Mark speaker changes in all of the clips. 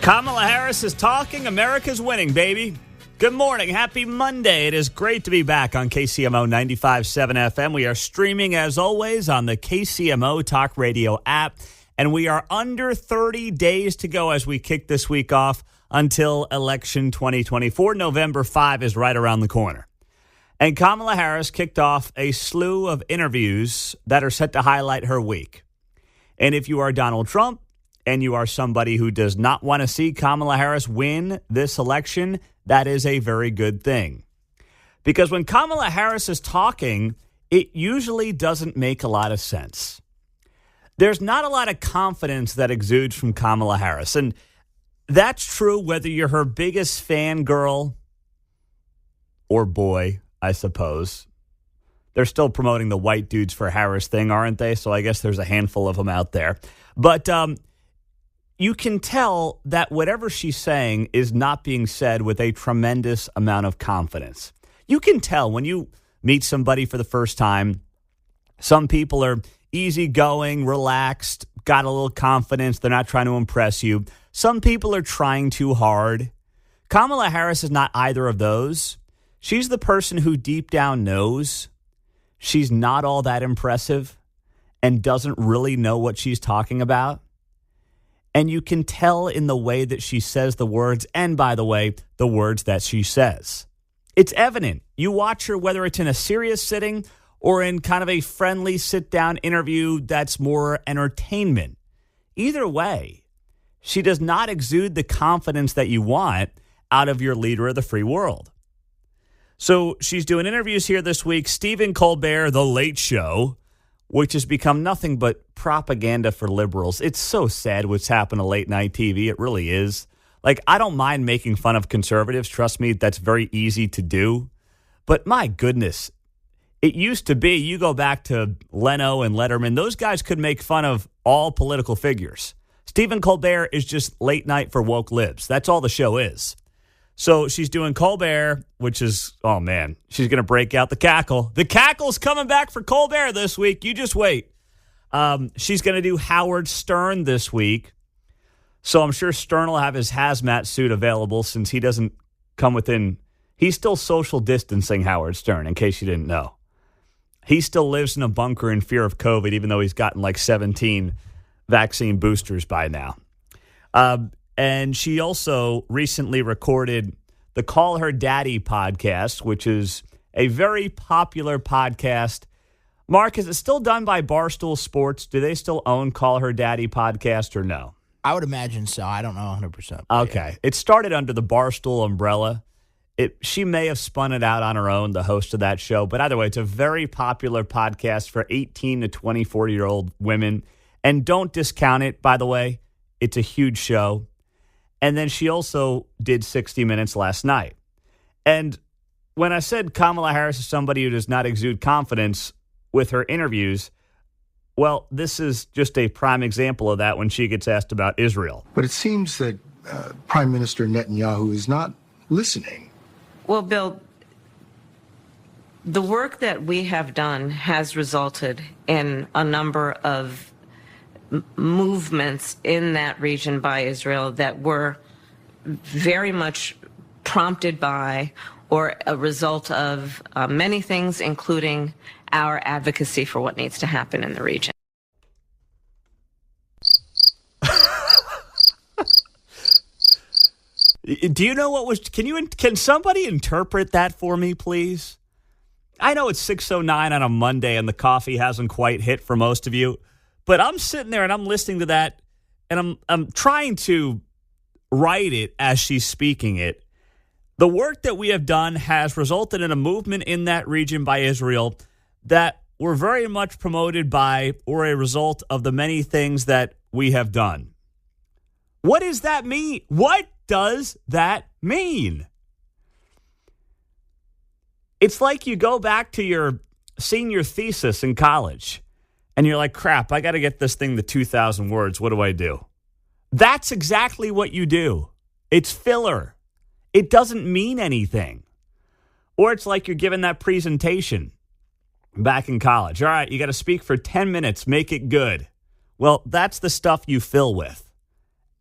Speaker 1: Kamala Harris is talking. America's winning, baby. Good morning. Happy Monday. It is great to be back on KCMO 95.7 FM. We are streaming, as always, on the KCMO Talk Radio app. And we are under 30 days to go as we kick this week off until election 2024. November 5 is right around the corner. And Kamala Harris kicked off a slew of interviews that are set to highlight her week. And if you are Donald Trump and you are somebody who does not want to see Kamala Harris win this election, that is a very good thing. Because when Kamala Harris is talking, it usually doesn't make a lot of sense. There's not a lot of confidence that exudes from Kamala Harris. And that's true whether you're her biggest fangirl or boy, I suppose. They're still promoting the white dudes for Harris thing, aren't they? So I guess there's a handful of them out there. But you can tell that whatever she's saying is not being said with a tremendous amount of confidence. You can tell when you meet somebody for the first time. Some people are easygoing, relaxed, got a little confidence. They're not trying to impress you. Some people are trying too hard. Kamala Harris is not either of those. She's the person who deep down knows she's not all that impressive and doesn't really know what she's talking about. And you can tell in the way that she says the words, and by the way, the words that she says. It's evident. You watch her, whether it's in a serious sitting or in kind of a friendly sit-down interview that's more entertainment. Either way, she does not exude the confidence that you want out of your leader of the free world. So she's doing interviews here this week. Stephen Colbert, The Late Show, which has become nothing but propaganda for liberals. It's so sad what's happened to late night TV. It really is. Like, I don't mind making fun of conservatives. Trust me, that's very easy to do. But my goodness, it used to be, you go back to Leno and Letterman, those guys could make fun of all political figures. Stephen Colbert is just late night for woke libs. That's all the show is. So she's doing Colbert, which is, oh man, she's going to break out the cackle. The cackle's coming back for Colbert this week. You just wait. She's going to do Howard Stern this week. So I'm sure Stern will have his hazmat suit available since he doesn't come within. He's still social distancing, Howard Stern, in case you didn't know. He still lives in a bunker in fear of COVID, even though he's gotten like 17 vaccine boosters by now. And she also recently recorded the Call Her Daddy podcast, which is a very popular podcast. Mark, is it still done by Barstool Sports? Do they still own Call Her Daddy podcast or no?
Speaker 2: I would imagine so. I don't know 100%.
Speaker 1: Okay. Yeah. It started under the Barstool umbrella. She may have spun it out on her own, the host of that show. But either way, it's a very popular podcast for 18 to 24-year-old women. And don't discount it, by the way. It's a huge show. And then she also did 60 Minutes last night. And when I said Kamala Harris is somebody who does not exude confidence with her interviews, well, this is just a prime example of that when she gets asked about Israel.
Speaker 3: But it seems that Prime Minister Netanyahu is not listening.
Speaker 4: Well, Bill, the work that we have done has resulted in a number of movements in that region by Israel that were very much prompted by or a result of many things, including our advocacy for what needs to happen in the region.
Speaker 1: Do you know what was? Can somebody interpret that for me, please? I know it's 6:09 on a Monday and the coffee hasn't quite hit for most of you. But I'm sitting there and I'm listening to that, and I'm trying to write it as she's speaking it. The work that we have done has resulted in a movement in that region by Israel that were very much promoted by or a result of the many things that we have done. What does that mean? What does that mean? It's like you go back to your senior thesis in college. And you're like, crap, I got to get this thing to 2,000 words. What do I do? That's exactly what you do. It's filler. It doesn't mean anything. Or it's like you're giving that presentation back in college. All right, you got to speak for 10 minutes. Make it good. Well, that's the stuff you fill with.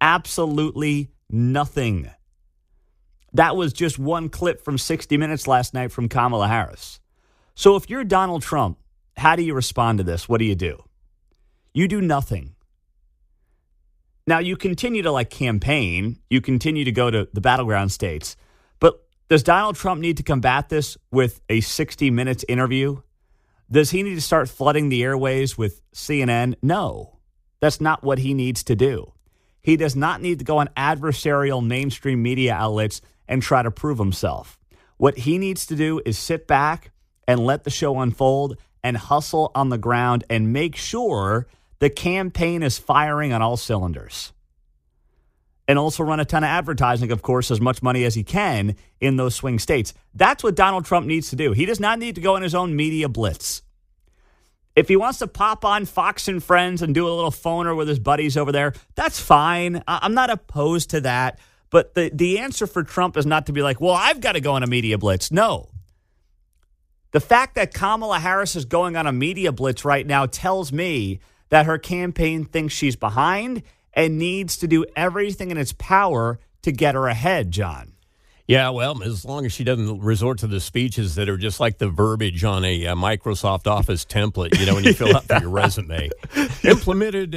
Speaker 1: Absolutely Nothing. That was just one clip from 60 Minutes last night from Kamala Harris. So if you're Donald Trump, how do you respond to this? What do? You do nothing. Now, you continue to campaign. You continue to go to the battleground states. But does Donald Trump need to combat this with a 60 Minutes interview? Does he need to start flooding the airways with CNN? No, that's not what he needs to do. He does not need to go on adversarial mainstream media outlets and try to prove himself. What he needs to do is sit back and let the show unfold and hustle on the ground and make sure the campaign is firing on all cylinders. And also run a ton of advertising, of course, as much money as he can in those swing states. That's what Donald Trump needs to do. He does not need to go on his own media blitz. If he wants to pop on Fox and Friends and do a little phoner with his buddies over there, that's fine. I'm not opposed to that. But the answer for Trump is not to be like, well, I've got to go on a media blitz. No. The fact that Kamala Harris is going on a media blitz right now tells me that her campaign thinks she's behind and needs to do everything in its power to get her ahead, John.
Speaker 5: Yeah, well, as long as she doesn't resort to the speeches that are just like the verbiage on a Microsoft Office template, when you fill out for your resume. Implemented,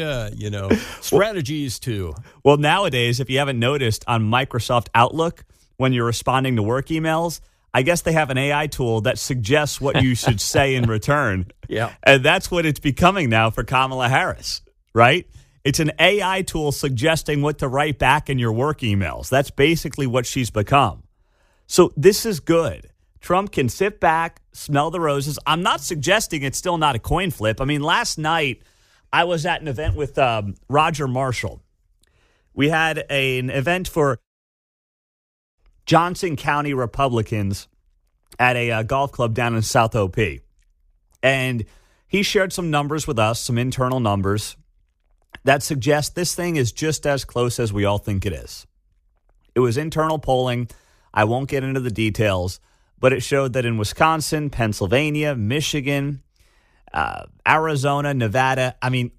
Speaker 5: strategies to.
Speaker 1: Well, nowadays, if you haven't noticed on Microsoft Outlook, when you're responding to work emails, I guess they have an AI tool that suggests what you should say in return.
Speaker 5: Yeah.
Speaker 1: And that's what it's becoming now for Kamala Harris, right? It's an AI tool suggesting what to write back in your work emails. That's basically what she's become. So this is good. Trump can sit back, smell the roses. I'm not suggesting it's still not a coin flip. I mean, last night I was at an event with Roger Marshall. We had an event for Johnson County Republicans at a golf club down in South OP. And he shared some numbers with us, some internal numbers, that suggests this thing is just as close as we all think it is. It was internal polling. I won't get into the details, but it showed that in Wisconsin, Pennsylvania, Michigan, Arizona, Nevada, I mean,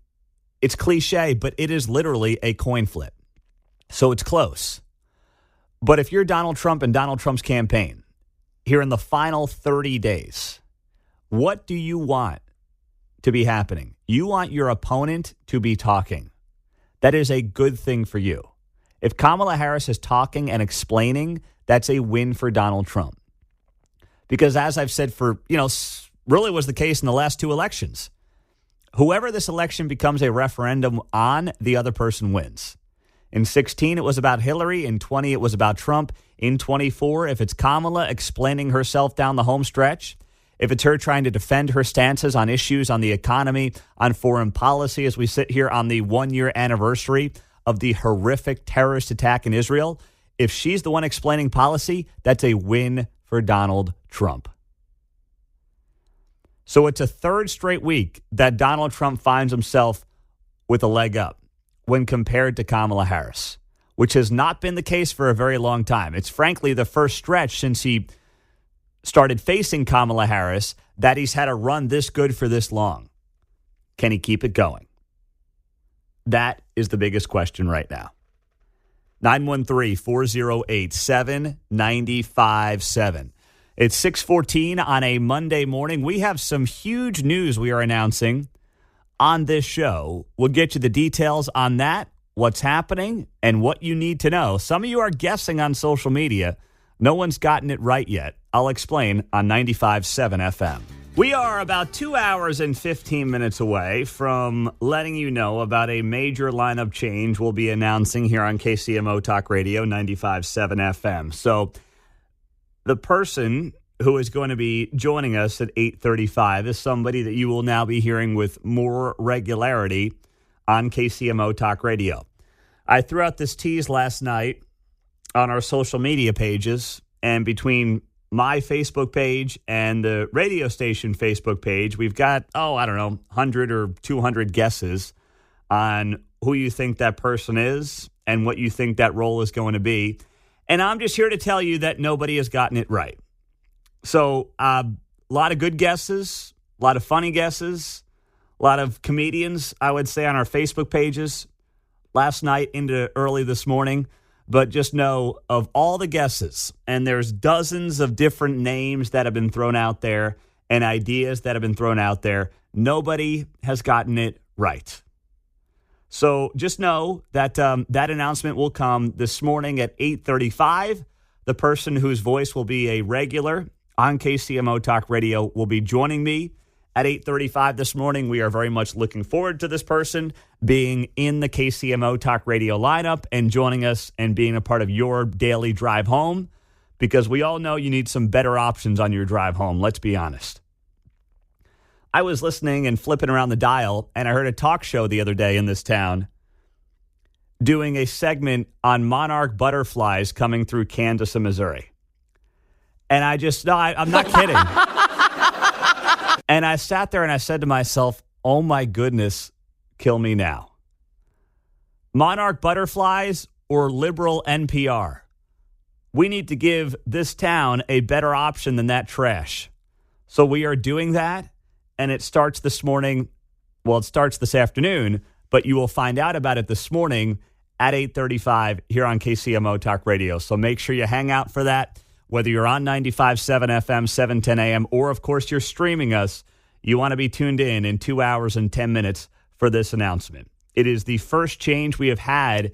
Speaker 1: it's cliche, but it is literally a coin flip. So it's close. But if you're Donald Trump and Donald Trump's campaign, here in the final 30 days, what do you want to be happening? You want your opponent to be talking. That is a good thing for you. If Kamala Harris is talking and explaining, that's a win for Donald Trump. Because as I've said really was the case in the last two elections, whoever this election becomes a referendum on, the other person wins. In 2016, it was about Hillary. In 2020, it was about Trump. In 2024, if it's Kamala explaining herself down the home stretch, if it's her trying to defend her stances on issues on the economy, on foreign policy, as we sit here on the 1-year anniversary of the horrific terrorist attack in Israel, if she's the one explaining policy, that's a win for Donald Trump. So it's a third straight week that Donald Trump finds himself with a leg up when compared to Kamala Harris, which has not been the case for a very long time. It's frankly the first stretch since he started facing Kamala Harris that he's had a run this good for this long. Can he keep it going? That is the biggest question right now. 913-408-7957. It's 6:14 on a Monday morning. We have some huge news we are announcing on this show. We'll get you the details on that, what's happening, and what you need to know. Some of you are guessing on social media. No one's gotten it right yet. I'll explain on 95.7 FM. We are about 2 hours and 15 minutes away from letting you know about a major lineup change we'll be announcing here on KCMO Talk Radio 95.7 FM. So the person who is going to be joining us at 8:35 is somebody that you will now be hearing with more regularity on KCMO Talk Radio. I threw out this tease last night on our social media pages, and between my Facebook page and the radio station Facebook page, we've got, 100 or 200 guesses on who you think that person is and what you think that role is going to be. And I'm just here to tell you that nobody has gotten it right. So a lot of good guesses, a lot of funny guesses, a lot of comedians, I would say, on our Facebook pages last night into early this morning. But just know of all the guesses, and there's dozens of different names that have been thrown out there and ideas that have been thrown out there, nobody has gotten it right. So just know that that announcement will come this morning at 8:35. The person whose voice will be a regular on KCMO Talk Radio will be joining me at 8:35 this morning. We are very much looking forward to this person being in the KCMO Talk Radio lineup and joining us and being a part of your daily drive home, because we all know you need some better options on your drive home. Let's be honest. I was listening and flipping around the dial, and I heard a talk show the other day in this town doing a segment on monarch butterflies coming through Kansas and Missouri. And I'm not kidding. And I sat there and I said to myself, oh my goodness, kill me now. Monarch butterflies or liberal NPR? We need to give this town a better option than that trash. So we are doing that, and it starts this morning. Well, it starts this afternoon, but you will find out about it this morning at 8:35 here on KCMO Talk Radio. So make sure you hang out for that. Whether you're on 95.7 FM, 710 AM, or, of course, you're streaming us, you want to be tuned in 2 hours and 10 minutes for this announcement. It is the first change we have had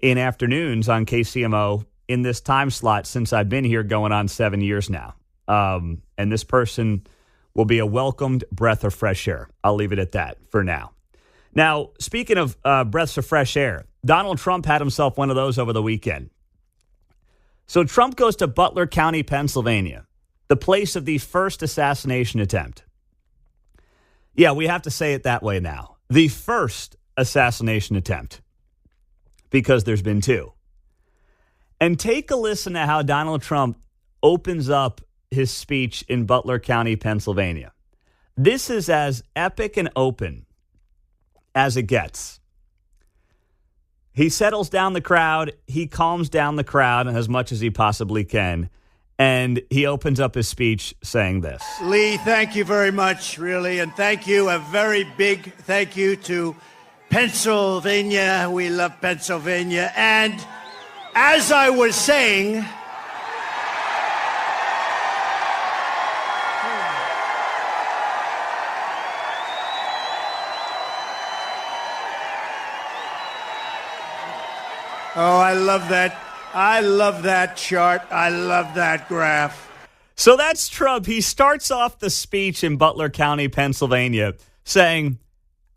Speaker 1: in afternoons on KCMO in this time slot since I've been here going on 7 years now. And this person will be a welcomed breath of fresh air. I'll leave it at that for now. Now, speaking of breaths of fresh air, Donald Trump had himself one of those over the weekend. So Trump goes to Butler County, Pennsylvania, the place of the first assassination attempt. Yeah, we have to say it that way now. The first assassination attempt, because there's been two. And take a listen to how Donald Trump opens up his speech in Butler County, Pennsylvania. This is as epic and open as it gets. He settles down the crowd. He calms down the crowd as much as he possibly can. And he opens up his speech saying this.
Speaker 6: Lee, thank you very much, really. And thank you, a very big thank you to Pennsylvania. We love Pennsylvania. And as I was saying, oh, I love that. I love that chart. I love that graph.
Speaker 1: So that's Trump. He starts off the speech in Butler County, Pennsylvania, saying,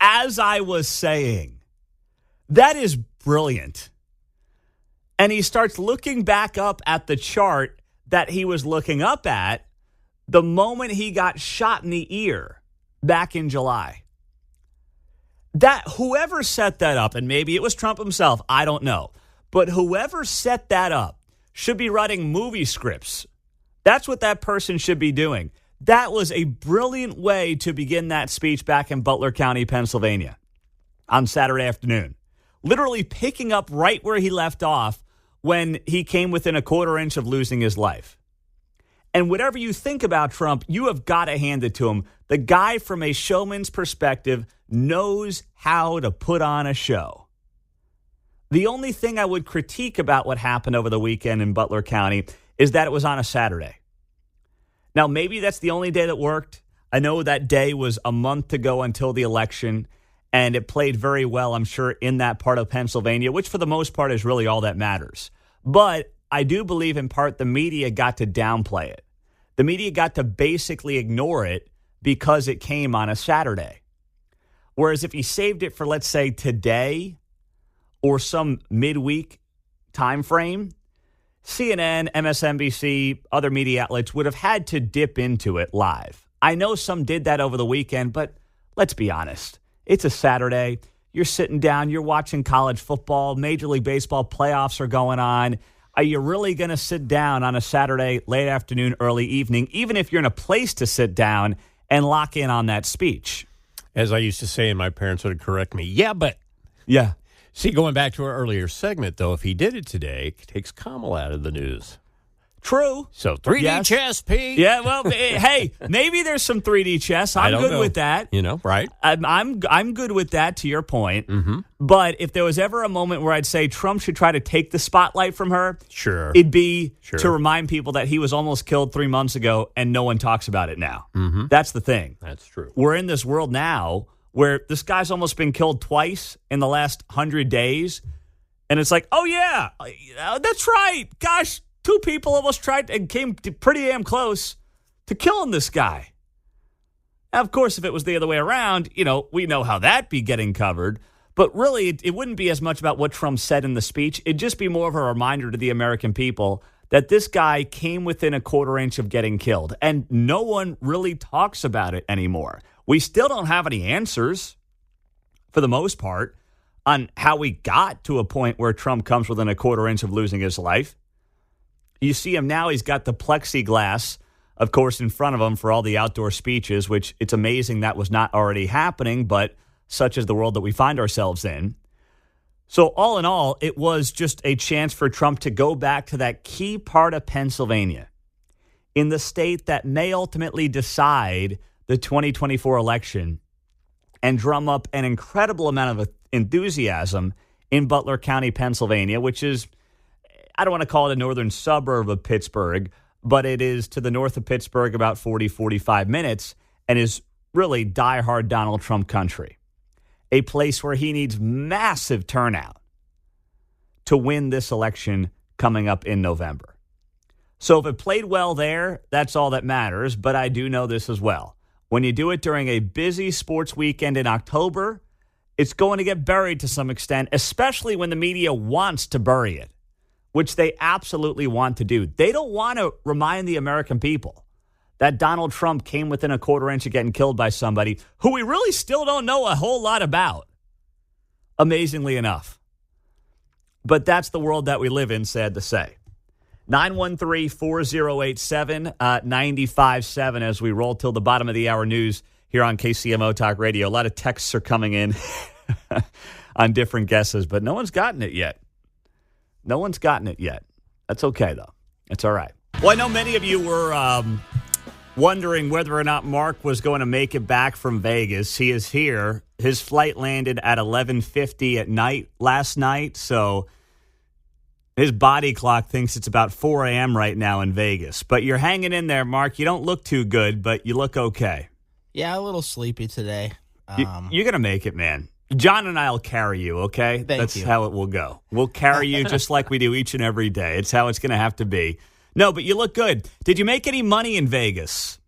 Speaker 1: as I was saying. That is brilliant. And he starts looking back up at the chart that he was looking up at the moment he got shot in the ear back in July. That whoever set that up, and maybe it was Trump himself, I don't know. But whoever set that up should be writing movie scripts. That's what that person should be doing. That was a brilliant way to begin that speech back in Butler County, Pennsylvania on Saturday afternoon. Literally picking up right where he left off when he came within a quarter inch of losing his life. And whatever you think about Trump, you have got to hand it to him. The guy, from a showman's perspective, knows how to put on a show. The only thing I would critique about what happened over the weekend in Butler County is that it was on a Saturday. Now, maybe that's the only day that worked. I know that day was a month to go until the election, and it played very well, I'm sure, in that part of Pennsylvania, which for the most part is really all that matters. But I do believe in part the media got to downplay it. The media got to basically ignore it because it came on a Saturday. Whereas if he saved it for, let's say, today or some midweek time frame, CNN, MSNBC, other media outlets would have had to dip into it live. I know some did that over the weekend, but let's be honest. It's a Saturday. You're sitting down. You're watching college football. Major League Baseball playoffs are going on. Are you really going to sit down on a Saturday, late afternoon, early evening, even if you're in a place to sit down and lock in on that speech?
Speaker 5: As I used to say, and my parents would correct me, yeah, but.
Speaker 1: Yeah.
Speaker 5: See, going back to our earlier segment, though, if he did it today, it takes Kamala out of the news.
Speaker 1: True.
Speaker 5: So 3D
Speaker 1: Yes.
Speaker 5: chess, Pete.
Speaker 1: Yeah, well, hey, maybe there's some 3D chess.
Speaker 5: I
Speaker 1: I'm
Speaker 5: don't
Speaker 1: good
Speaker 5: know.
Speaker 1: with that.
Speaker 5: Right?
Speaker 1: I'm good with that, to your point. Mm-hmm. But if there was ever a moment where I'd say Trump should try to take the spotlight from her,
Speaker 5: Sure.
Speaker 1: it'd be
Speaker 5: Sure.
Speaker 1: to remind people that he was almost killed 3 months ago and no one talks about it now. Mm-hmm. That's the thing.
Speaker 5: That's true.
Speaker 1: We're in this world now where this guy's almost been killed twice in the last 100 days. And it's like, oh, yeah, that's right. Gosh, 2 people almost tried and came pretty damn close to killing this guy. Now, of course, if it was the other way around, we know how that'd be getting covered. But really, it wouldn't be as much about what Trump said in the speech. It'd just be more of a reminder to the American people that this guy came within a quarter inch of getting killed. And no one really talks about it anymore. We still don't have any answers, for the most part, on how we got to a point where Trump comes within a quarter inch of losing his life. You see him now, he's got the plexiglass, of course, in front of him for all the outdoor speeches, which it's amazing that was not already happening, but such is the world that we find ourselves in. So all in all, it was just a chance for Trump to go back to that key part of Pennsylvania, in the state that may ultimately decide the 2024 election, and drum up an incredible amount of enthusiasm in Butler County, Pennsylvania, which is, I don't want to call it a northern suburb of Pittsburgh, but it is to the north of Pittsburgh about 40, 45 minutes, and is really diehard Donald Trump country. A place where he needs massive turnout to win this election coming up in November. So if it played well there, that's all that matters, but I do know this as well. When you do it during a busy sports weekend in October, it's going to get buried to some extent, especially when the media wants to bury it, which they absolutely want to do. They don't want to remind the American people that Donald Trump came within a quarter inch of getting killed by somebody who we really still don't know a whole lot about, amazingly enough. But that's the world that we live in, sad to say. 913-4087-95.7 as we roll till the bottom of the hour news here on KCMO Talk Radio. A lot of texts are coming in on different guesses, but no one's gotten it yet. No one's gotten it yet. That's okay, though. It's all right. Well, I know many of you were wondering whether or not Mark was going to make it back from Vegas. He is here. His flight landed at 11:50 at night last night, so his body clock thinks it's about 4 a.m. right now in Vegas. But you're hanging in there, Mark. You don't look too good, but you look okay.
Speaker 2: Yeah, a little sleepy today.
Speaker 1: You're going to make it, man. John and I will carry you, okay? That's
Speaker 2: you.
Speaker 1: how it will go. We'll carry you just like we do each and every day. It's how it's going to have to be. No, but you look good. Did you make any money in Vegas?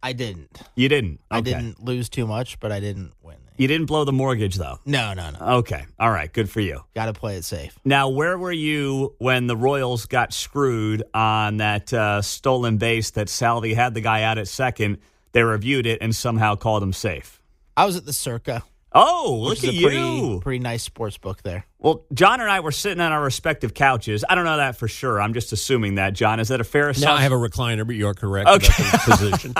Speaker 2: I didn't.
Speaker 1: You didn't? Okay.
Speaker 2: I didn't lose too much, but I didn't win.
Speaker 1: You didn't blow the mortgage, though?
Speaker 2: No.
Speaker 1: Okay. All right. Good for you.
Speaker 2: Got to play it safe.
Speaker 1: Now, where were you when the Royals got screwed on that stolen base that Salvi had the guy out at second? They reviewed it and somehow called him safe.
Speaker 2: I was at the Circa.
Speaker 1: Oh, look at
Speaker 2: you.
Speaker 1: you.
Speaker 2: Pretty nice sports book there.
Speaker 1: Well, John and I were sitting on our respective couches. I don't know that for sure. I'm just assuming that, John. Is that a fair assumption?
Speaker 5: No, I have a recliner, but you're correct
Speaker 1: Okay.
Speaker 5: about the position.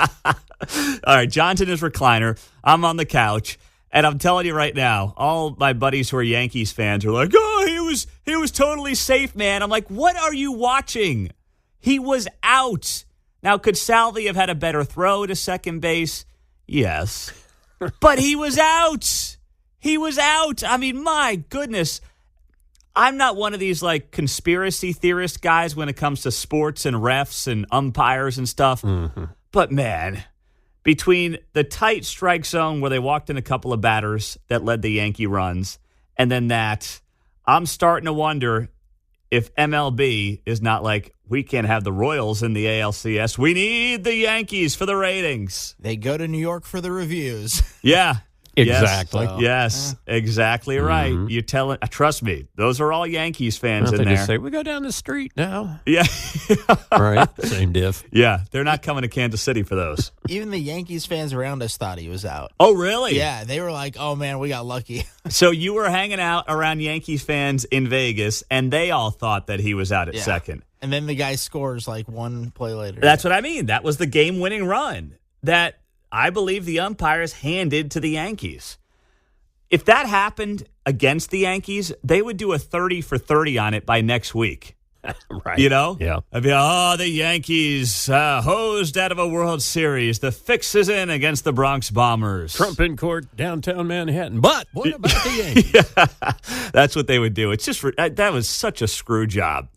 Speaker 1: All right, John's in his recliner. I'm on the couch. And I'm telling you right now, all my buddies who are Yankees fans are like, oh, he was totally safe, man. I'm like, what are you watching? He was out. Now, could Salvi have had a better throw to second base? Yes. But he was out. He was out. I mean, my goodness. I'm not one of these like conspiracy theorist guys when it comes to sports and refs and umpires and stuff. Mm-hmm. But man, between the tight strike zone where they walked in a couple of batters that led the Yankee runs, and then that, I'm starting to wonder if MLB is not like, we can't have the Royals in the ALCS. We need the Yankees for the ratings.
Speaker 2: They go to New York for the reviews.
Speaker 1: Yeah.
Speaker 5: Exactly.
Speaker 1: Yes, exactly right.
Speaker 5: Mm-hmm.
Speaker 1: You tell it. Trust me, those are all Yankees fans
Speaker 5: Well,
Speaker 1: in
Speaker 5: they
Speaker 1: there.
Speaker 5: just say, we go down the street now.
Speaker 1: Yeah.
Speaker 5: Right? Same diff.
Speaker 1: Yeah, they're not coming to Kansas City for those.
Speaker 2: Even the Yankees fans around us thought he was out.
Speaker 1: Oh, really?
Speaker 2: Yeah, they were like, oh, man, we got lucky.
Speaker 1: So you were hanging out around Yankees fans in Vegas, and they all thought that he was out at second.
Speaker 2: And then the guy scores like one play later.
Speaker 1: That's what I mean. That was the game-winning run that I believe the umpires handed to the Yankees. If that happened against the Yankees, they would do a 30 for 30 on it by next week.
Speaker 5: Right.
Speaker 1: You know?
Speaker 5: Yeah.
Speaker 1: I'd be, the Yankees hosed out of a World Series. The fix is in against the Bronx Bombers.
Speaker 5: Trump in court, downtown Manhattan. But what about the Yankees?
Speaker 1: Yeah, that's what they would do. It's just, that was such a screw job.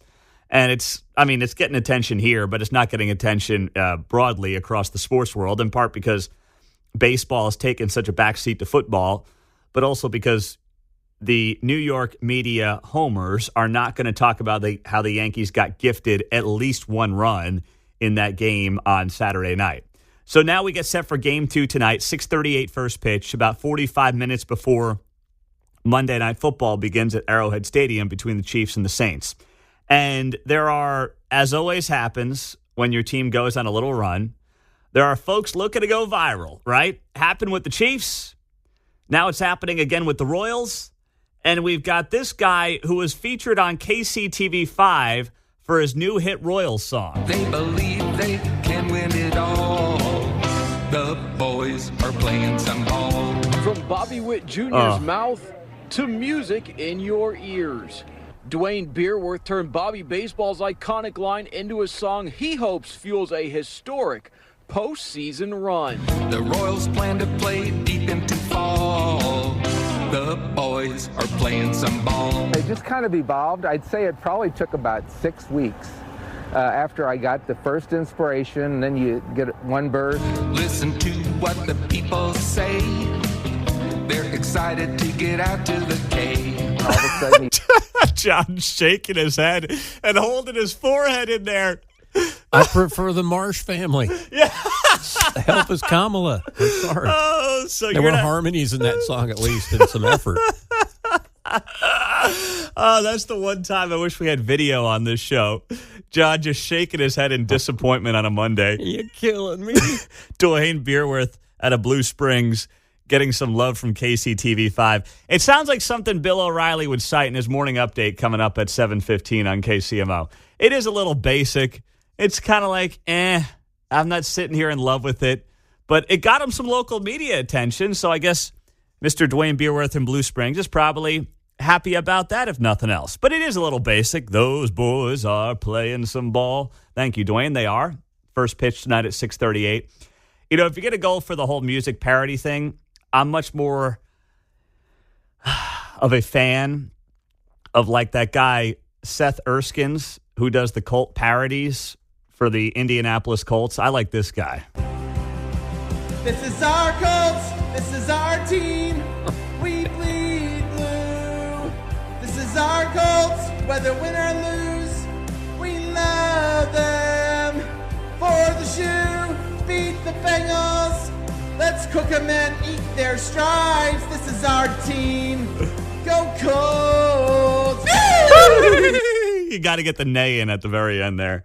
Speaker 1: And it's getting attention here, but it's not getting attention broadly across the sports world, in part because baseball has taken such a backseat to football, but also because the New York media homers are not going to talk about how the Yankees got gifted at least one run in that game on Saturday night. So now we get set for Game 2 tonight, 6:38 first pitch, about 45 minutes before Monday Night Football begins at Arrowhead Stadium between the Chiefs and the Saints. And there are, as always happens when your team goes on a little run, there are folks looking to go viral, right? Happened with the Chiefs. Now it's happening again with the Royals. And we've got this guy who was featured on KCTV5 for his new hit Royals song.
Speaker 7: They believe they can win it all. The boys are playing some ball.
Speaker 8: From Bobby Witt Jr.'s mouth to music in your ears. Dwayne Beerworth turned Bobby Baseball's iconic line into a song he hopes fuels a historic postseason run.
Speaker 7: The Royals plan to play deep into fall. The boys are playing some ball.
Speaker 9: It just kind of evolved. I'd say it probably took about 6 weeks after I got the first inspiration, and then you get one verse.
Speaker 7: Listen to what the people say. They're excited to get out to the cave.
Speaker 9: All of a sudden,
Speaker 1: John's shaking his head and holding his forehead in there.
Speaker 5: I prefer the Marsh family.
Speaker 1: Yeah.
Speaker 5: Help us, Kamala. I'm sorry.
Speaker 1: Oh, so
Speaker 5: There
Speaker 1: you're
Speaker 5: were
Speaker 1: not...
Speaker 5: harmonies in that song, at least, and some effort.
Speaker 1: Oh, that's the one time I wish we had video on this show. John just shaking his head in disappointment on a Monday.
Speaker 5: You're killing me.
Speaker 1: Dwayne Beerworth out of Blue Springs getting some love from KCTV5. It sounds like something Bill O'Reilly would cite in his morning update coming up at 7:15 on KCMO. It is a little basic. It's kind of like, I'm not sitting here in love with it. But it got him some local media attention, so I guess Mr. Dwayne Beerworth in Blue Springs is probably happy about that, if nothing else. But it is a little basic. Those boys are playing some ball. Thank you, Dwayne. They are. First pitch tonight at 6:38. You know, if you're going to go for the whole music parody thing, I'm much more of a fan of like that guy, Seth Erskines, who does the Colt parodies for the Indianapolis Colts. I like this guy.
Speaker 10: This is our Colts. This is our team. We bleed blue. This is our Colts. Whether win or lose, we love them. For the shoe, beat the Bengals. Let's cook them and eat their stripes. This is our team. Go Colts.
Speaker 1: You got to get the neigh in at the very end there.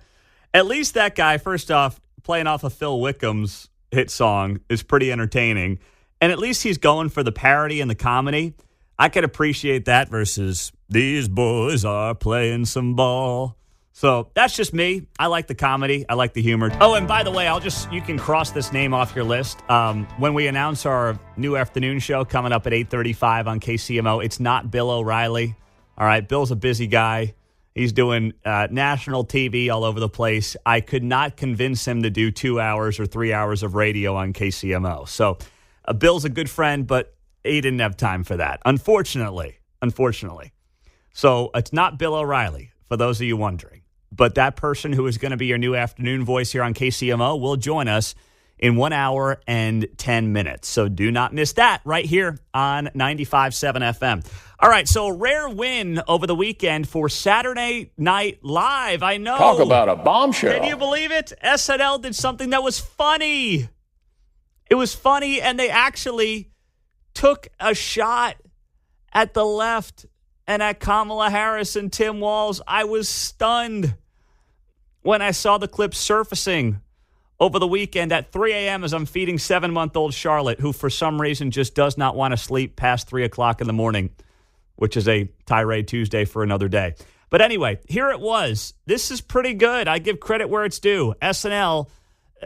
Speaker 1: At least that guy, first off, playing off of Phil Wickham's hit song is pretty entertaining. And at least he's going for the parody and the comedy. I could appreciate that versus these boys are playing some ball. So that's just me. I like the comedy. I like the humor. Oh, and by the way, you can cross this name off your list. When we announce our new afternoon show coming up at 8:35 on KCMO, it's not Bill O'Reilly. All right, Bill's a busy guy. He's doing national TV all over the place. I could not convince him to do 2 hours or 3 hours of radio on KCMO. So Bill's a good friend, but he didn't have time for that, unfortunately. So it's not Bill O'Reilly, for those of you wondering. But that person who is going to be your new afternoon voice here on KCMO will join us in 1 hour and 10 minutes. So do not miss that right here on 95.7 FM. All right, so a rare win over the weekend for Saturday Night Live. I know.
Speaker 11: Talk about a bombshell.
Speaker 1: Can you believe it? SNL did something that was funny. It was funny, and they actually took a shot at the left and at Kamala Harris and Tim Walz. I was stunned when I saw the clip surfacing over the weekend at 3 a.m. as I'm feeding 7-month-old Charlotte, who for some reason just does not want to sleep past 3 o'clock in the morning, which is a tirade Tuesday for another day. But anyway, here it was. This is pretty good. I give credit where it's due. SNL,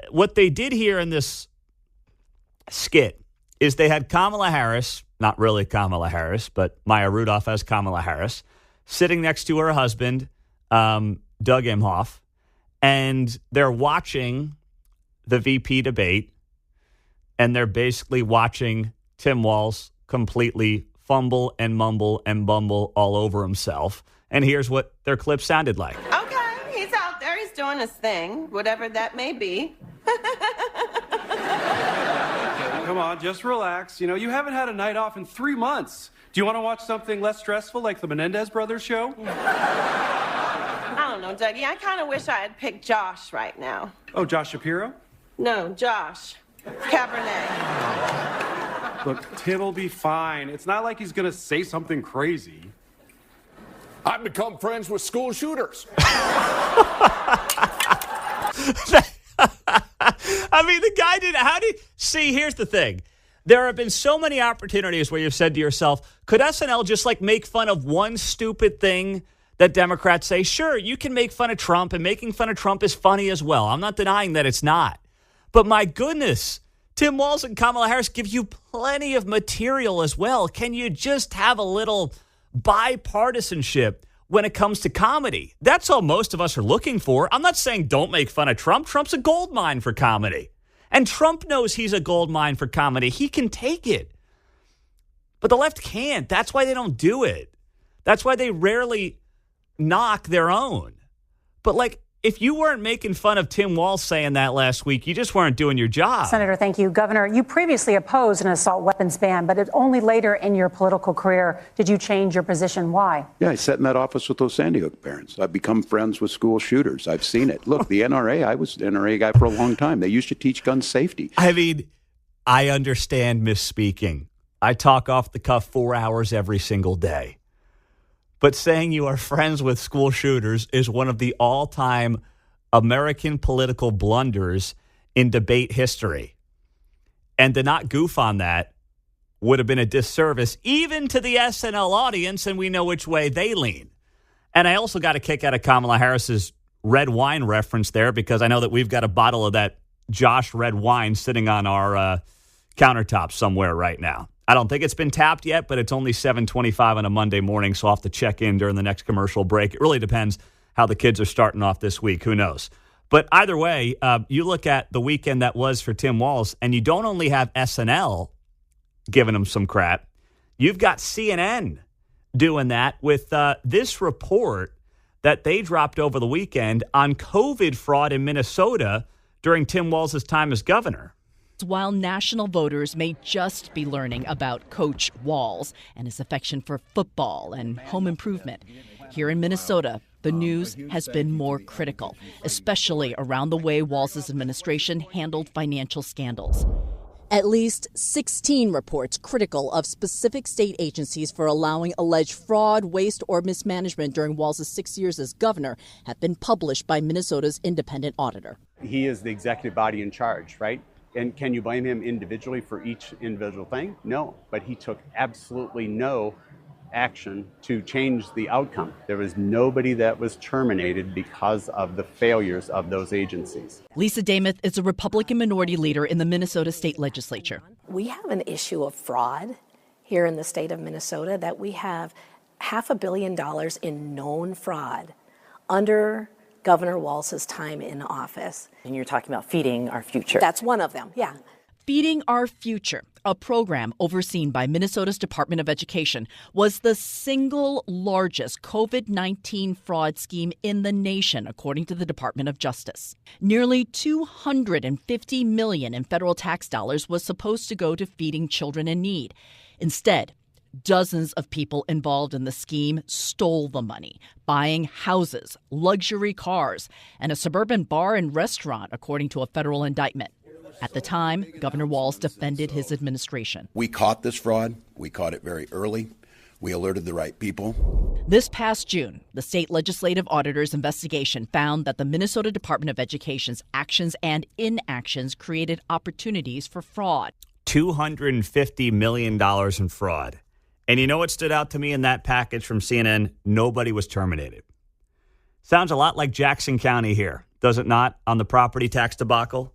Speaker 1: what they did here in this skit is they had Kamala Harris, not really Kamala Harris, but Maya Rudolph as Kamala Harris, sitting next to her husband, Doug Imhoff, and they're watching the VP debate, and they're basically watching Tim Walz completely fumble and mumble and bumble all over himself. And here's what their clip sounded like.
Speaker 11: Okay, he's out there. He's doing his thing, whatever that may be.
Speaker 12: Come on, just relax. You haven't had a night off in 3 months. Do you want to watch something less stressful like the Menendez Brothers show?
Speaker 11: I don't know, Dougie. I kind of wish I had picked Josh right now.
Speaker 12: Oh, Josh Shapiro?
Speaker 11: No, Josh. Cabernet.
Speaker 12: Look, Tim will be fine. It's not like he's going to say something crazy.
Speaker 13: I've become friends with school shooters.
Speaker 1: I mean, the guy see, here's the thing. There have been so many opportunities where you've said to yourself, could SNL just make fun of one stupid thing that Democrats say? Sure, you can make fun of Trump, and making fun of Trump is funny as well. I'm not denying that it's not. But my goodness, Tim Walz and Kamala Harris give you plenty of material as well. Can you just have a little bipartisanship when it comes to comedy? That's all most of us are looking for. I'm not saying don't make fun of Trump. Trump's a gold mine for comedy. And Trump knows he's a gold mine for comedy. He can take it. But the left can't. That's why they don't do it. That's why they rarely knock their own. But if you weren't making fun of Tim Walz saying that last week, you just weren't doing your job.
Speaker 14: Senator, thank you. Governor, you previously opposed an assault weapons ban, but it's only later in your political career did you change your position. Why?
Speaker 15: Yeah, I sat in that office with those Sandy Hook parents. I've become friends with school shooters. I've seen it. Look, the NRA, I was an NRA guy for a long time. They used to teach gun safety.
Speaker 1: I mean, I understand misspeaking. I talk off the cuff 4 hours every single day. But saying you are friends with school shooters is one of the all-time American political blunders in debate history. And to not goof on that would have been a disservice even to the SNL audience, and we know which way they lean. And I also got a kick out of Kamala Harris's red wine reference there, because I know that we've got a bottle of that Josh red wine sitting on our countertop somewhere right now. I don't think it's been tapped yet, but it's only 7:25 on a Monday morning, so I'll have to check in during the next commercial break. It really depends how the kids are starting off this week. Who knows? But either way, you look at the weekend that was for Tim Walz, and you don't only have SNL giving him some crap. You've got CNN doing that with this report that they dropped over the weekend on COVID fraud in Minnesota during Tim Walz's time as governor.
Speaker 16: While national voters may just be learning about Coach Walz and his affection for football and home improvement, here in Minnesota, the news has been more critical, especially around the way Walz's administration handled financial scandals.
Speaker 17: At least 16 reports critical of specific state agencies for allowing alleged fraud, waste, or mismanagement during Walz's 6 years as governor have been published by Minnesota's independent auditor.
Speaker 18: He is the executive body in charge, right? And can you blame him individually for each individual thing? No, but he took absolutely no action to change the outcome. There was nobody that was terminated because of the failures of those agencies.
Speaker 16: Lisa Damath is a Republican minority leader in the Minnesota State Legislature.
Speaker 19: We have an issue of fraud here in the state of Minnesota, that we have $500 million in known fraud under Governor Walz's time in office.
Speaker 20: And you're talking about Feeding Our Future.
Speaker 19: That's one of them, yeah.
Speaker 16: Feeding Our Future, a program overseen by Minnesota's Department of Education, was the single largest COVID-19 fraud scheme in the nation, according to the Department of Justice. Nearly $250 million in federal tax dollars was supposed to go to feeding children in need. Instead, dozens of people involved in the scheme stole the money, buying houses, luxury cars, and a suburban bar and restaurant, according to a federal indictment. At the time, Governor Walz defended his administration.
Speaker 21: We caught this fraud. We caught it very early. We alerted the right people.
Speaker 16: This past June, the state legislative auditor's investigation found that the Minnesota Department of Education's actions and inactions created opportunities for fraud.
Speaker 1: $250 million in fraud. And you know what stood out to me in that package from CNN? Nobody was terminated. Sounds a lot like Jackson County here, does it not, on the property tax debacle?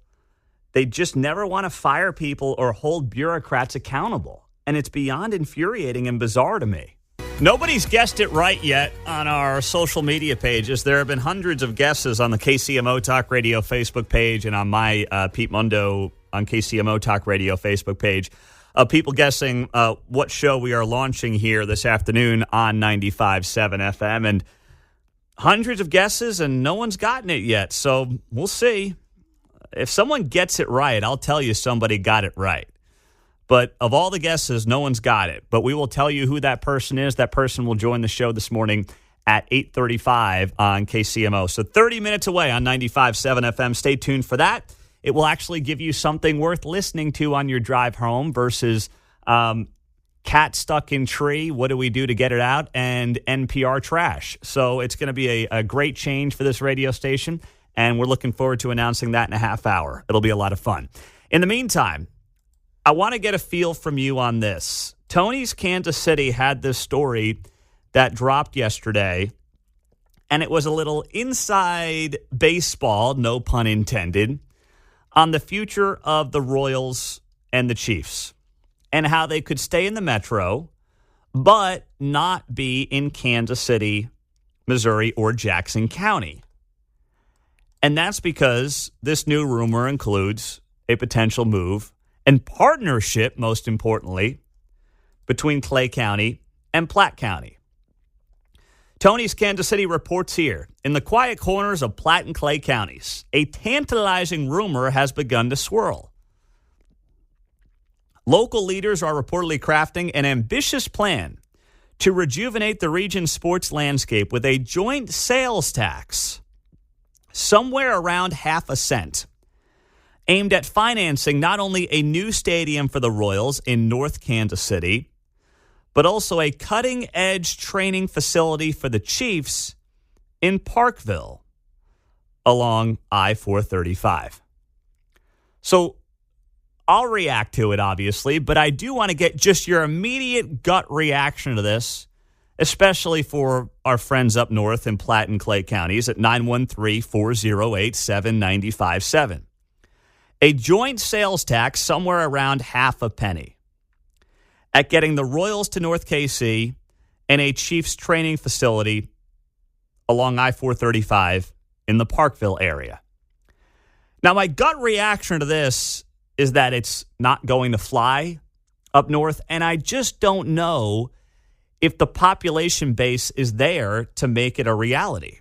Speaker 1: They just never want to fire people or hold bureaucrats accountable. And it's beyond infuriating and bizarre to me. Nobody's guessed it right yet on our social media pages. There have been hundreds of guesses on the KCMO Talk Radio Facebook page and on my Pete Mundo on KCMO Talk Radio Facebook page of people guessing what show we are launching here this afternoon on 95.7 FM. And hundreds of guesses, and no one's gotten it yet. So we'll see. If someone gets it right, I'll tell you somebody got it right. But of all the guesses, no one's got it. But we will tell you who that person is. That person will join the show this morning at 8:35 on KCMO. So 30 minutes away on 95.7 FM. Stay tuned for that. It will actually give you something worth listening to on your drive home versus cat stuck in tree, what do we do to get it out, and NPR trash. So it's going to be a great change for this radio station, and we're looking forward to announcing that in a half hour. It'll be a lot of fun. In the meantime, I want to get a feel from you on this. Tony's Kansas City had this story that dropped yesterday, and it was a little inside baseball, no pun intended, on the future of the Royals and the Chiefs and how they could stay in the Metro but not be in Kansas City, Missouri, or Jackson County. And that's because this new rumor includes a potential move and partnership, most importantly, between Clay County and Platte County. Tony's Kansas City reports here, in the quiet corners of Platte and Clay counties, a tantalizing rumor has begun to swirl. Local leaders are reportedly crafting an ambitious plan to rejuvenate the region's sports landscape with a joint sales tax, somewhere around half a cent, aimed at financing not only a new stadium for the Royals in North Kansas City, but also a cutting-edge training facility for the Chiefs in Parkville along I-435. So I'll react to it, obviously, but I do want to get just your immediate gut reaction to this, especially for our friends up north in Platte and Clay counties at 913-408-7957. A joint sales tax somewhere around half a penny at getting the Royals to North KC and a Chiefs training facility along I-435 in the Parkville area. Now, my gut reaction to this is that it's not going to fly up north, and I just don't know if the population base is there to make it a reality.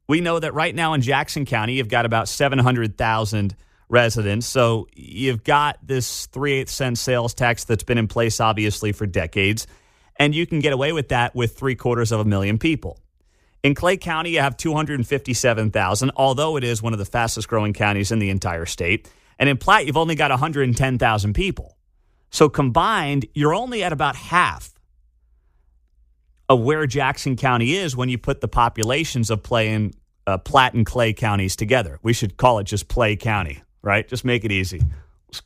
Speaker 1: We know that right now in Jackson County, you've got about 700,000 residents. So you've got this 3/8 cent sales tax that's been in place, obviously, for decades. And you can get away with that with 750,000 people. In Clay County, you have 257,000, although it is one of the fastest growing counties in the entire state. And in Platte, you've only got 110,000 people. So combined, you're only at about half of where Jackson County is when you put the populations of Platte and Clay counties together. We should call it just Clay County, right? Just make it easy.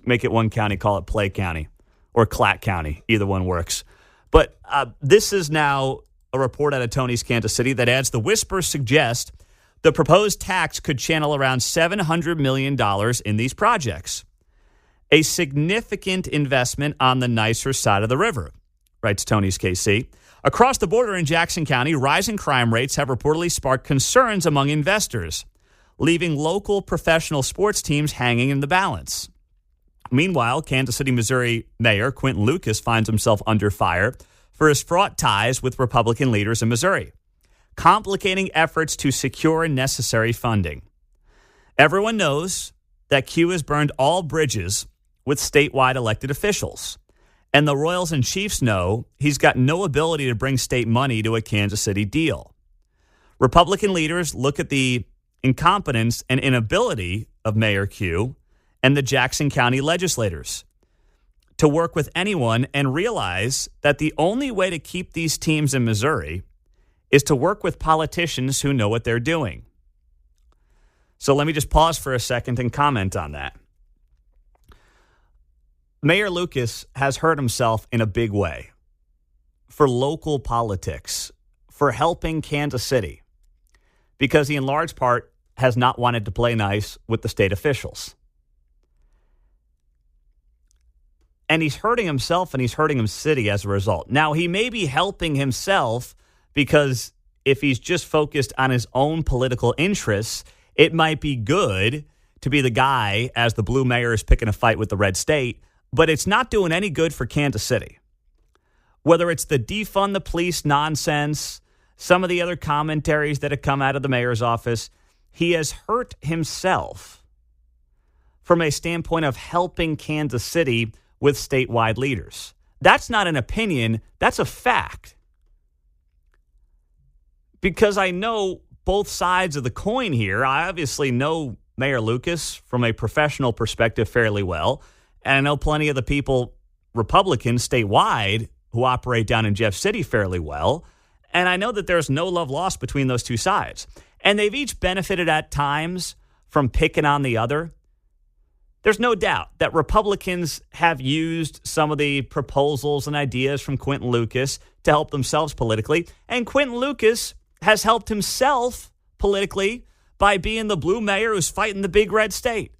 Speaker 1: Make it one county, call it Clay County or Clatte County. Either one works. But this is now a report out of Tony's Kansas City that adds the whispers suggest the proposed tax could channel around $700 million in these projects. A significant investment on the nicer side of the river, writes Tony's KC. Across the border in Jackson County, rising crime rates have reportedly sparked concerns among investors, leaving local professional sports teams hanging in the balance. Meanwhile, Kansas City, Missouri Mayor Quinton Lucas finds himself under fire for his fraught ties with Republican leaders in Missouri, complicating efforts to secure necessary funding. Everyone knows that Q has burned all bridges with statewide elected officials, and the Royals and Chiefs know he's got no ability to bring state money to a Kansas City deal. Republican leaders look at the incompetence and inability of Mayor Q and the Jackson County legislators to work with anyone and realize that the only way to keep these teams in Missouri is to work with politicians who know what they're doing. So let me just pause for a second and comment on that. Mayor Lucas has hurt himself in a big way for local politics, for helping Kansas City, because he in large part has not wanted to play nice with the state officials. And he's hurting himself and he's hurting his city as a result. Now, he may be helping himself because if he's just focused on his own political interests, it might be good to be the guy as the blue mayor is picking a fight with the red state, but it's not doing any good for Kansas City. Whether it's the defund the police nonsense, some of the other commentaries that have come out of the mayor's office, he has hurt himself from a standpoint of helping Kansas City with statewide leaders. That's not an opinion, that's a fact. Because I know both sides of the coin here. I obviously know Mayor Lucas from a professional perspective fairly well, and I know plenty of the people, Republicans statewide, who operate down in Jeff City fairly well, and I know that there's no love lost between those two sides. And they've each benefited at times from picking on the other. There's no doubt that Republicans have used some of the proposals and ideas from Quinton Lucas to help themselves politically, and Quinton Lucas has helped himself politically by being the blue mayor who's fighting the big red state.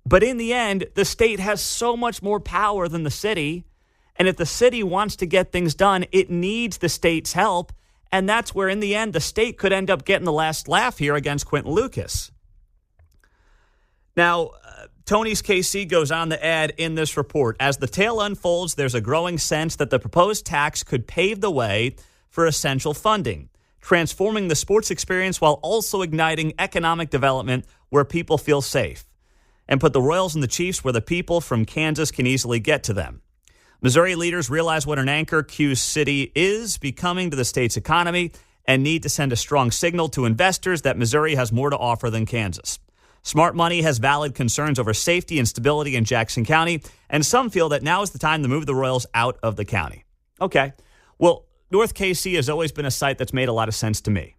Speaker 1: But in the end, the state has so much more power than the city, and if the city wants to get things done, it needs the state's help, and that's where, in the end, the state could end up getting the last laugh here against Quinton Lucas. Now, Tony's KC goes on to add in this report, as the tale unfolds, there's a growing sense that the proposed tax could pave the way for essential funding, transforming the sports experience while also igniting economic development where people feel safe, and put the Royals and the Chiefs where the people from Kansas can easily get to them. Missouri leaders realize what an anchor Q City is becoming to the state's economy and need to send a strong signal to investors that Missouri has more to offer than Kansas. Smart money has valid concerns over safety and stability in Jackson County, and some feel that now is the time to move the Royals out of the county. Okay, well, North KC has always been a site that's made a lot of sense to me.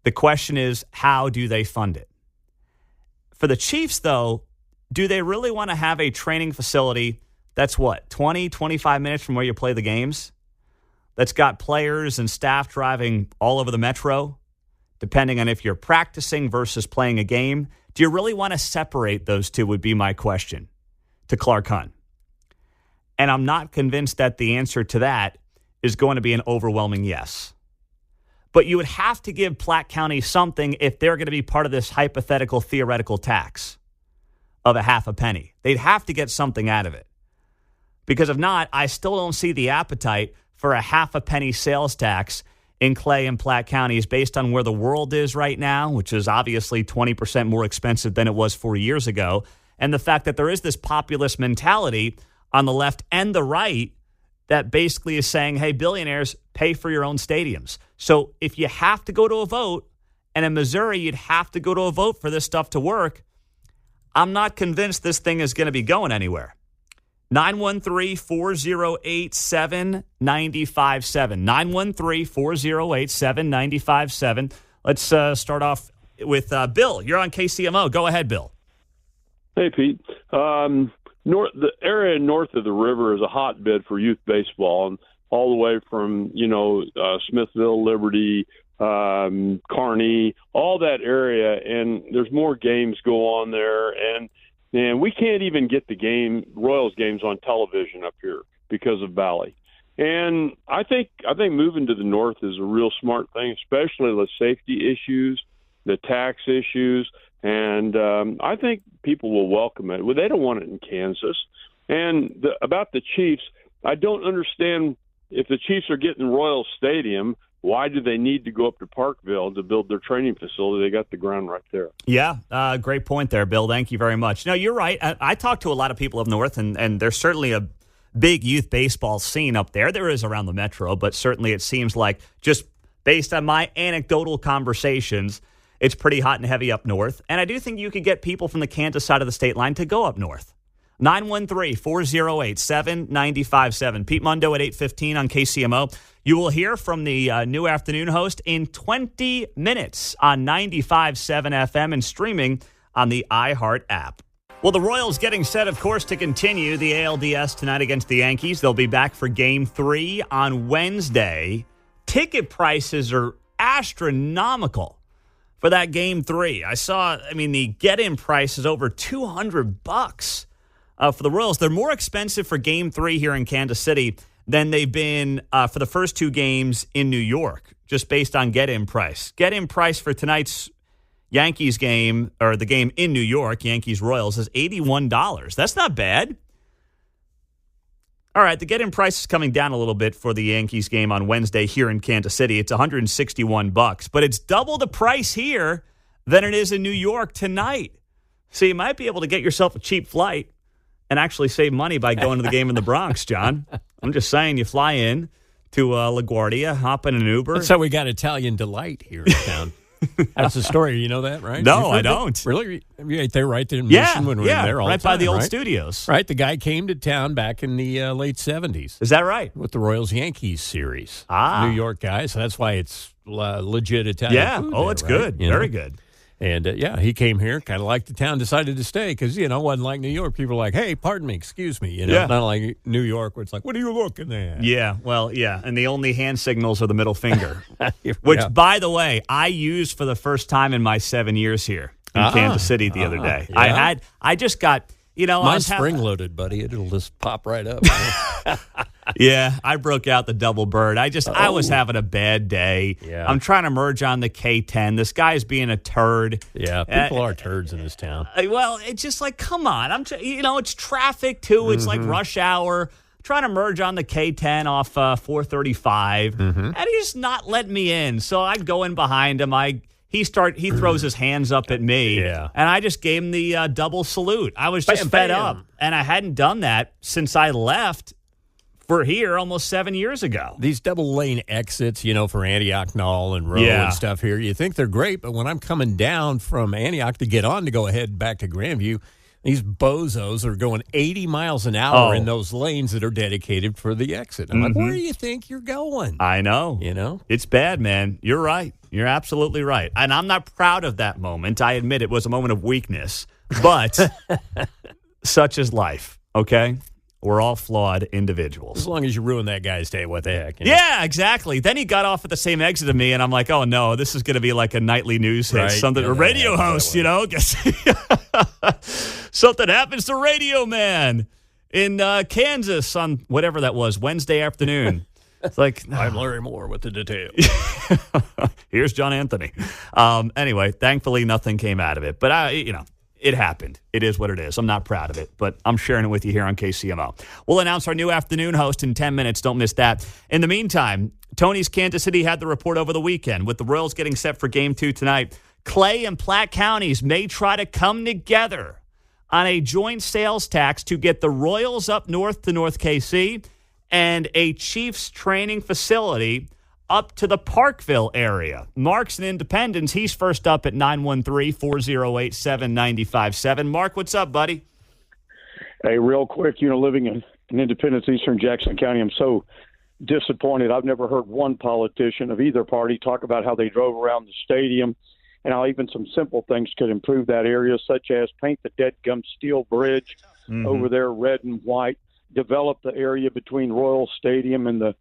Speaker 1: The question is, how do they fund it? For the Chiefs, though, do they really want to have a training facility that's 20, 25 minutes from where you play the games? That's got players and staff driving all over the metro, depending on if you're practicing versus playing a game. Do you really want to separate those two would be my question to Clark Hunt. And I'm not convinced that the answer to that is going to be an overwhelming yes. But you would have to give Platte County something if they're going to be part of this hypothetical theoretical tax of a half a penny. They'd have to get something out of it. Because if not, I still don't see the appetite for a half a penny sales tax in Clay and Platte counties based on where the world is right now, which is obviously 20% more expensive than it was 4 years ago, and the fact that there is this populist mentality on the left and the right that basically is saying, hey, billionaires, pay for your own stadiums. So if you have to go to a vote, and in Missouri you'd have to go to a vote for this stuff to work, I'm not convinced this thing is going to be going anywhere. 913-408-7957. 913-408-7957. Let's start off with Bill. You're on KCMO. Go ahead, Bill.
Speaker 3: Hey, Pete. The area north of the river is a hotbed for youth baseball, and all the way from, Smithville, Liberty, Kearney, all that area, and there's more games go on there, and we can't even get the Royals games on television up here because of Valley. And I think moving to the north is a real smart thing, especially the safety issues, the tax issues, and I think people will welcome it. Well, they don't want it in Kansas. And about the Chiefs, I don't understand if the Chiefs are getting Royal Stadium, why do they need to go up to Parkville to build their training facility? They got the ground right there.
Speaker 1: Yeah, great point there, Bill. Thank you very much. No, you're right. I talked to a lot of people up north, and there's certainly a big youth baseball scene up there. There is around the metro, but certainly it seems like, just based on my anecdotal conversations, it's pretty hot and heavy up north. And I do think you could get people from the Kansas side of the state line to go up north. 913-408-7957. Pete Mundo at 8:15 on KCMO. You will hear from the new afternoon host in 20 minutes on 95.7 FM and streaming on the iHeart app. Well, the Royals getting set, of course, to continue the ALDS tonight against the Yankees. They'll be back for Game 3 on Wednesday. Ticket prices are astronomical for that Game 3. I saw, the get-in price is over $200 for the Royals. They're more expensive for Game 3 here in Kansas City than they've been for the first 2 games in New York, just based on get-in price. Get-in price for tonight's Yankees game, or the game in New York, Yankees-Royals, is $81. That's not bad. All right, the get-in price is coming down a little bit for the Yankees game on Wednesday here in Kansas City. It's $161, but it's double the price here than it is in New York tonight. So you might be able to get yourself a cheap flight and actually save money by going to the game in the Bronx, John. I'm just saying, you fly in to LaGuardia, hop in an Uber.
Speaker 5: That's how we got Italian Delight here in town. That's the story. You know that, right?
Speaker 1: No, I don't.
Speaker 5: Really? They're right there in Mission when we were there all
Speaker 1: right
Speaker 5: the time,
Speaker 1: by the old
Speaker 5: right?
Speaker 1: studios.
Speaker 5: Right. The guy came to town back in the late 70s.
Speaker 1: Is that right?
Speaker 5: With the Royals-Yankees series. New York guy. So that's why it's legit Italian food there,
Speaker 1: it's
Speaker 5: right?
Speaker 1: good. Very good.
Speaker 5: And, he came here, kind of liked the town, decided to stay because, wasn't like New York. People were like, hey, pardon me, excuse me. Not like New York where it's like, what are you looking at?
Speaker 1: Yeah, well, yeah. And the only hand signals are the middle finger, which, by the way, I used for the first time in my 7 years here in Kansas City the other day.
Speaker 5: Yeah.
Speaker 1: I just got,
Speaker 5: Mine's spring-loaded, buddy. It'll just pop right up.
Speaker 1: Yeah, I broke out the double bird. I was having a bad day.
Speaker 5: Yeah.
Speaker 1: I'm trying to merge on the K10. This guy's being a turd.
Speaker 5: Yeah, people are turds in this town.
Speaker 1: Well, it's just like, come on. It's traffic, too. It's like rush hour. I'm trying to merge on the K10 off 435, and he's not letting me in. So I go in behind him. He throws his hands up at me, and I just gave him the double salute. I was just fed up, and I hadn't done that since I left for here almost 7 years ago.
Speaker 5: These double lane exits, for Antioch, Knoll, and Row and stuff here, you think they're great, but when I'm coming down from Antioch to get on to go ahead back to Grandview, these bozos are going 80 miles an hour in those lanes that are dedicated for the exit. I'm like, where do you think you're going?
Speaker 1: I know. It's bad, man. You're right. You're absolutely right. And I'm not proud of that moment. I admit it was a moment of weakness, but such is life, okay? We're all flawed individuals.
Speaker 5: As long as you ruin that guy's day, what the heck?
Speaker 1: Yeah, exactly. Then he got off at the same exit of me, and I'm like, oh, no, this is going to be like a nightly news hit. Something, a radio host, Something happens to Radio Man in Kansas on whatever that was, Wednesday afternoon. It's like,
Speaker 5: I'm Larry Moore with the details.
Speaker 1: Here's John Anthony. Anyway, thankfully, nothing came out of it. But, it happened. It is what it is. I'm not proud of it, but I'm sharing it with you here on KCMO. We'll announce our new afternoon host in 10 minutes. Don't miss that. In the meantime, Tony's Kansas City had the report over the weekend. With the Royals getting set for Game 2 tonight, Clay and Platte counties may try to come together on a joint sales tax to get the Royals up north to North KC and a Chiefs training facility up to the Parkville area. Mark's in Independence. He's first up at 913-408-7957. Mark, what's up, buddy?
Speaker 4: Hey, real quick, living in Independence, Eastern Jackson County, I'm so disappointed. I've never heard one politician of either party talk about how they drove around the stadium and how even some simple things could improve that area, such as paint the dead gum steel bridge over there red and white, develop the area between Royal Stadium and the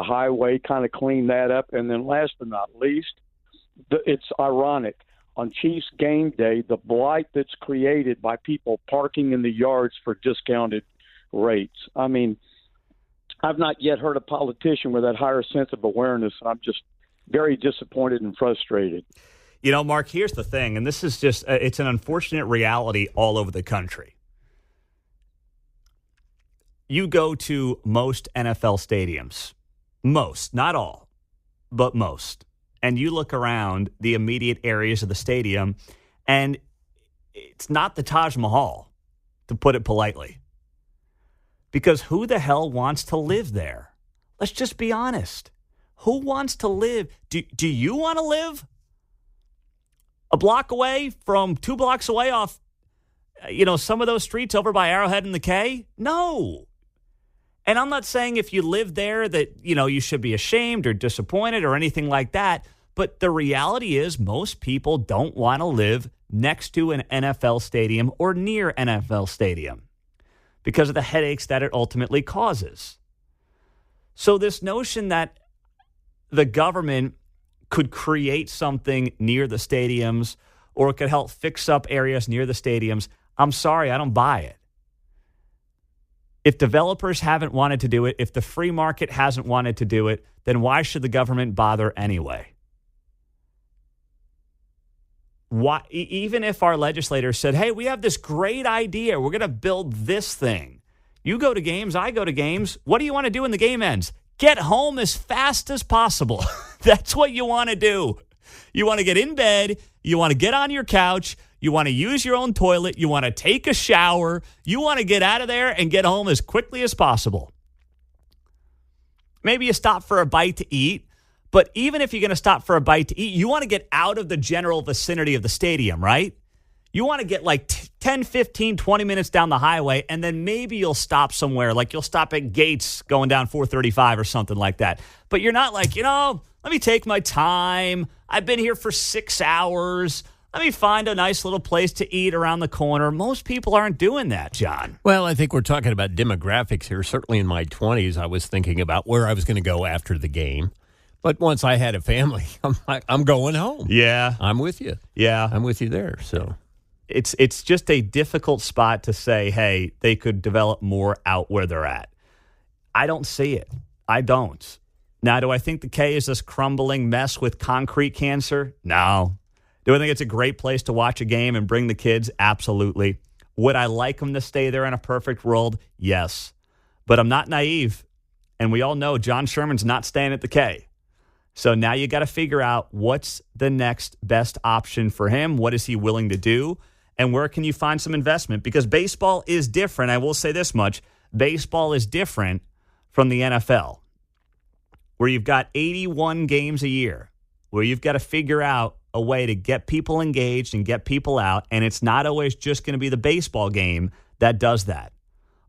Speaker 4: highway, kind of clean that up. And then last but not least, it's ironic. On Chiefs game day, the blight that's created by people parking in the yards for discounted rates. I mean, I've not yet heard a politician with that higher sense of awareness, and I'm just very disappointed and frustrated.
Speaker 1: Mark, here's the thing, and this is just it's an unfortunate reality all over the country. You go to most NFL stadiums. Most, not all, but most. And you look around the immediate areas of the stadium, and it's not the Taj Mahal, to put it politely. Because who the hell wants to live there? Let's just be honest. Who wants to live? Do you want to live a block away from 2 blocks away off, some of those streets over by Arrowhead and the K? No. And I'm not saying if you live there that, you should be ashamed or disappointed or anything like that. But the reality is most people don't want to live next to an NFL stadium or near NFL stadium because of the headaches that it ultimately causes. So this notion that the government could create something near the stadiums or it could help fix up areas near the stadiums, I'm sorry, I don't buy it. If developers haven't wanted to do it, if the free market hasn't wanted to do it, then why should the government bother anyway? Why, even if our legislators said, hey, we have this great idea, we're going to build this thing. You go to games, I go to games. What do you want to do when the game ends? Get home as fast as possible. That's what you want to do. You want to get in bed. You want to get on your couch. You want to use your own toilet. You want to take a shower. You want to get out of there and get home as quickly as possible. Maybe you stop for a bite to eat. But even if you're going to stop for a bite to eat, you want to get out of the general vicinity of the stadium, right? You want to get like 10, 15, 20 minutes down the highway, and then maybe you'll stop somewhere. Like you'll stop at Gates going down 435 or something like that. But you're not like, let me take my time. I've been here for 6 hours. Let me find a nice little place to eat around the corner. Most people aren't doing that, John.
Speaker 5: Well, I think we're talking about demographics here. Certainly in my 20s, I was thinking about where I was going to go after the game. But once I had a family, I'm like, I'm going home.
Speaker 1: Yeah.
Speaker 5: I'm with you.
Speaker 1: Yeah.
Speaker 5: I'm with you there. So
Speaker 1: it's just a difficult spot to say, hey, they could develop more out where they're at. I don't see it. I don't. Now, do I think the K is this crumbling mess with concrete cancer? No. Do I think it's a great place to watch a game and bring the kids? Absolutely. Would I like them to stay there in a perfect world? Yes. But I'm not naive. And we all know John Sherman's not staying at the K. So now you got to figure out what's the next best option for him. What is he willing to do? And where can you find some investment? Because baseball is different. I will say this much. Baseball is different from the NFL, where you've got 81 games a year, where you've got to figure out a way to get people engaged and get people out. And it's not always just going to be the baseball game that does that.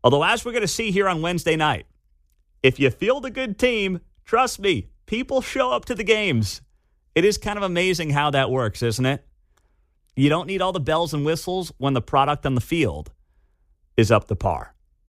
Speaker 1: Although, as we're going to see here on Wednesday night, if you field a good team, trust me, people show up to the games. It is kind of amazing how that works, isn't it? You don't need all the bells and whistles when the product on the field is up to par.